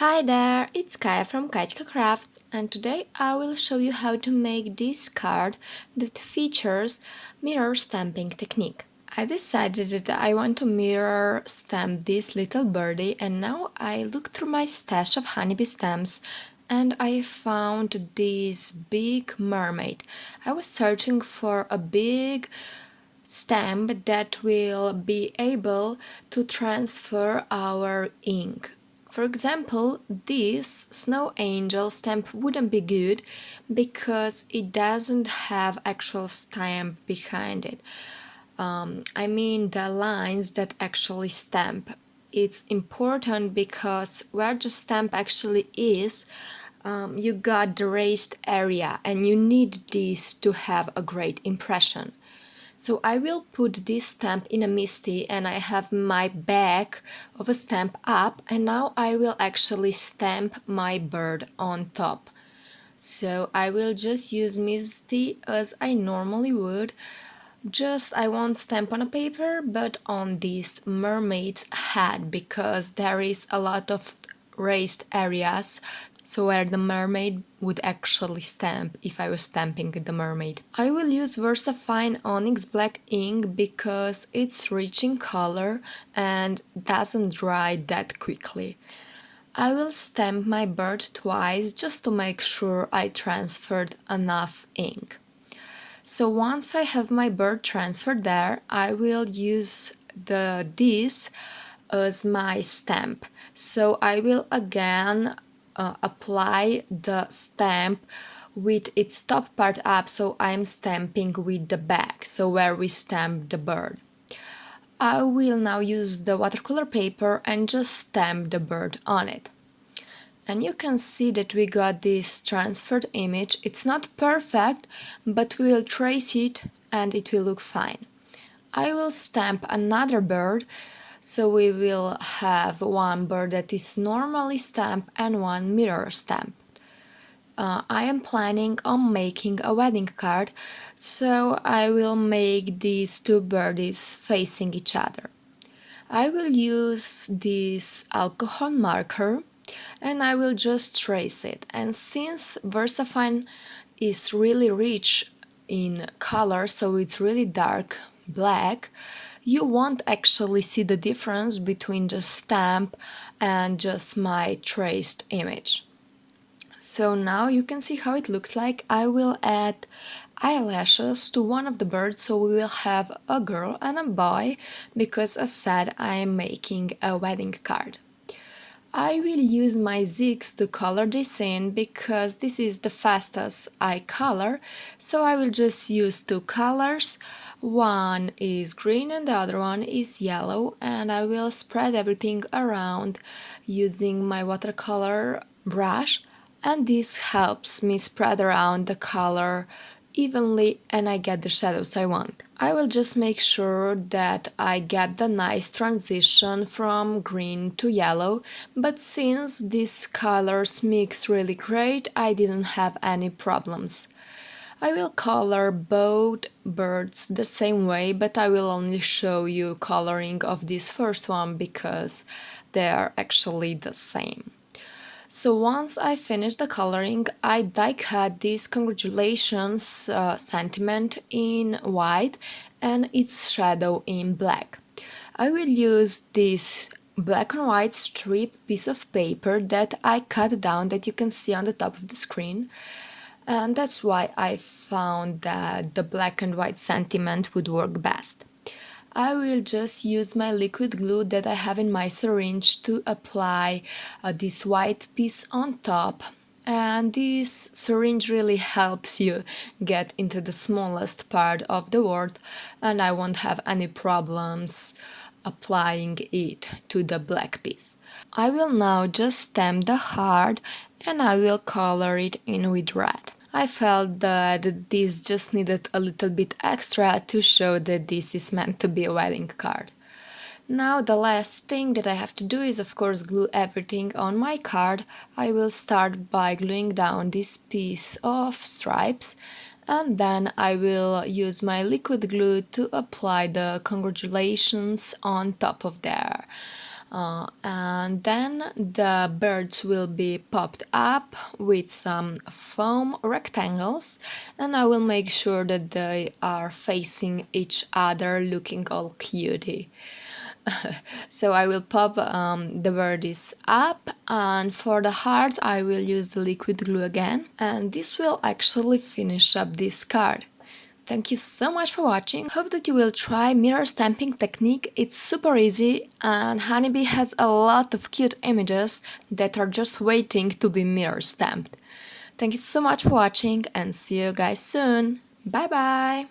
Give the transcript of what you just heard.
Hi there, it's Kaya from kajcyika.crafts, and today I will show you how to make this card that features mirror stamping technique. I decided that I want to mirror stamp this little birdie, and now I looked through my stash of honeybee stamps and I found this big mermaid. I was searching for a big stamp that will be able to transfer our ink. For example, this snow angel stamp wouldn't be good because it doesn't have actual stamp behind it. I mean the lines that actually stamp. It's important because where the stamp actually is, you got the raised area and you need this to have a great impression. So I will put this stamp in a misty and I have my back of a stamp up, and now I will actually stamp my bird on top. So I will just use misty as I normally would. Just I won't stamp on a paper but on this mermaid's head because there is a lot of raised areas, so where the mermaid would actually stamp if I was stamping the mermaid. I will use VersaFine Onyx Black ink because it's rich in color and doesn't dry that quickly. I will stamp my bird twice just to make sure I transferred enough ink. So once I have my bird transferred there, I will use this as my stamp. So I will again apply the stamp with its top part up, so I'm stamping with the back, so where we stamp the bird. I will now use the watercolor paper and just stamp the bird on it. And you can see that we got this transferred image. It's not perfect, but we will trace it and it will look fine. I will stamp another bird, so we will have one bird that is normally stamped and one mirror stamp. I am planning on making a wedding card, so I will make these two birdies facing each other. I will use this alcohol marker and I will just trace it. And since VersaFine is really rich in color, so it's really dark black, you won't actually see the difference between the stamp and just my traced image. So now you can see how it looks like. I will add eyelashes to one of the birds, so we will have a girl and a boy, because as said, I am making a wedding card. I will use my zigs to color this in because this is the fastest I color, so I will just use two colors. One is green and the other one is yellow, and I will spread everything around using my watercolor brush, and this helps me spread around the color evenly and I get the shadows I want. I will just make sure that I get the nice transition from green to yellow, but since these colors mix really great, I didn't have any problems. I will color both birds the same way, but I will only show you coloring of this first one because they are actually the same. So once I finish the coloring, I die cut this congratulations sentiment in white and its shadow in black. I will use this black and white strip piece of paper that I cut down, that you can see on the top of the screen, and that's why I found that the black and white sentiment would work best. I will just use my liquid glue that I have in my syringe to apply this white piece on top, and this syringe really helps you get into the smallest part of the word, and I won't have any problems applying it to the black piece. I will now just stamp the heart and I will color it in with red. I felt that this just needed a little bit extra to show that this is meant to be a wedding card. Now the last thing that I have to do is of course glue everything on my card. I will start by gluing down this piece of stripes, and then I will use my liquid glue to apply the congratulations on top of there. And then the birds will be popped up with some foam rectangles, and I will make sure that they are facing each other looking all cutie. So I will pop the birdies up, and for the heart I will use the liquid glue again, and this will actually finish up this card. Thank you so much for watching. Hope that you will try mirror stamping technique. It's super easy, and Honeybee has a lot of cute images that are just waiting to be mirror stamped. Thank you so much for watching, and see you guys soon. Bye bye!